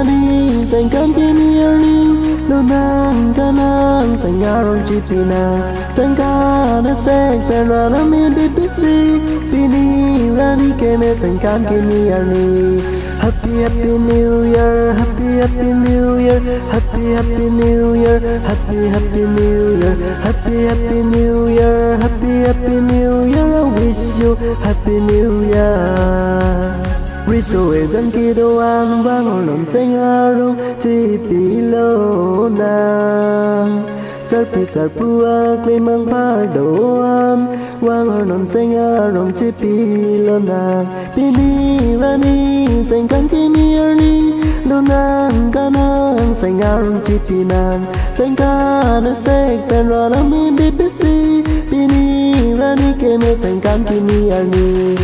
rani Sành can kimi arni Lunang kanang Sành arong chipina Sành ka na sek Pero na mi bibisi Bini rani keme Sành can kimi arni Happy Happy New Year, Happy Happy New Year, Happy Happy New Year, Happy Happy New Year, Happy Happy New Year, Happy Happy New Year. I wish you Happy New Year. Riso dân kia đồ ăn vang hồn lòng xanh arong chỉ pilo nang. Sarpi sarpua kwe mang par đồ ăn vang hồn lòng xanh arong chỉ pilo nang. Bini rani xanh kan kimi arni lunang kanang xanh arong chỉ pinang xanh ka na sek pen ra na mi bibisi bini rani keme xanh kan kimi arni.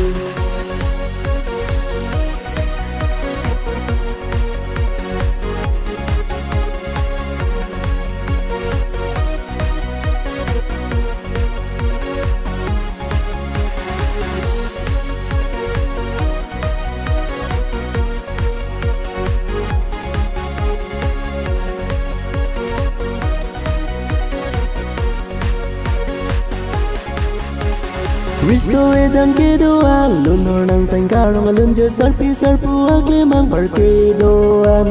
Riso dan ke doan lunor nang sangkarong lunjer sarpi sarpu akle mang parke doan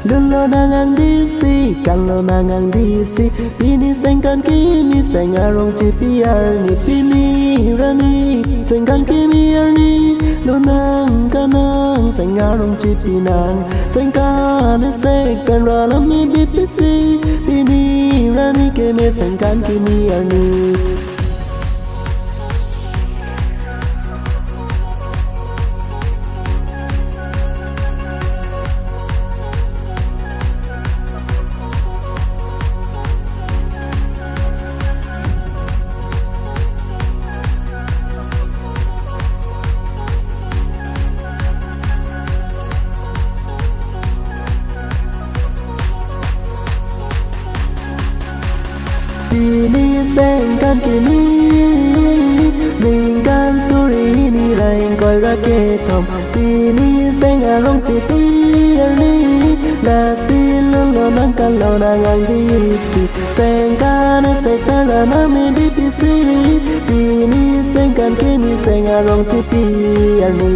lulo nangang disi kalau nangang disi pini sangkan kimi sangarong cipiar ni pini rani sangkan kimi arni lunang kanang sangarong cipinang sangkan sekkan ralam mi bipisi pini rani keme sangkan kimi arni. Pini sengkan kini Ningkan suri ni lain koi raket thom Pini seng arong cipi arni Nasi lulo nangkan lo nangang diisi Sengkan sekar na mi bipisi Pini sengkan kimi seng arong cipi arni.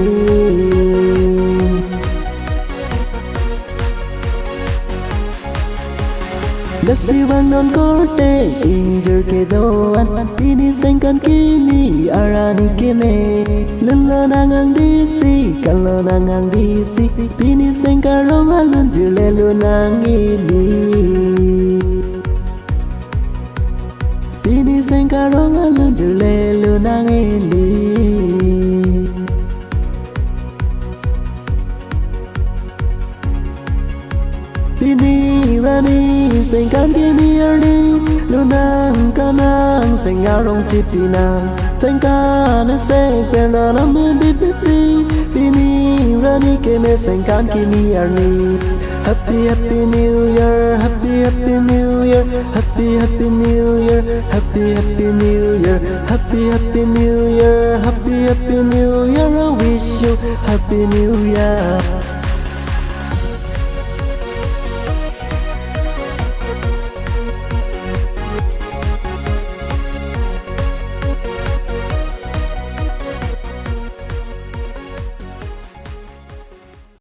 Nasi bang non korte injur ke doan Pini sengkan kimi arani keme Lulo nangang disi kalau nangang disi Pini sengkarong alun jule lunang ili Pini sengkarong alun jule lunang ili. Bini rani sengkan kimi arni lunang kanang sengarong cipinang sengkan sek pera na mi bipisi bini rani keme sengkan kimi arni. Happy Happy New Year, Happy Happy New Year, Happy Happy New Year, Happy Happy New Year, Happy Happy New Year, Happy Happy New Year. I wish you Happy New Year.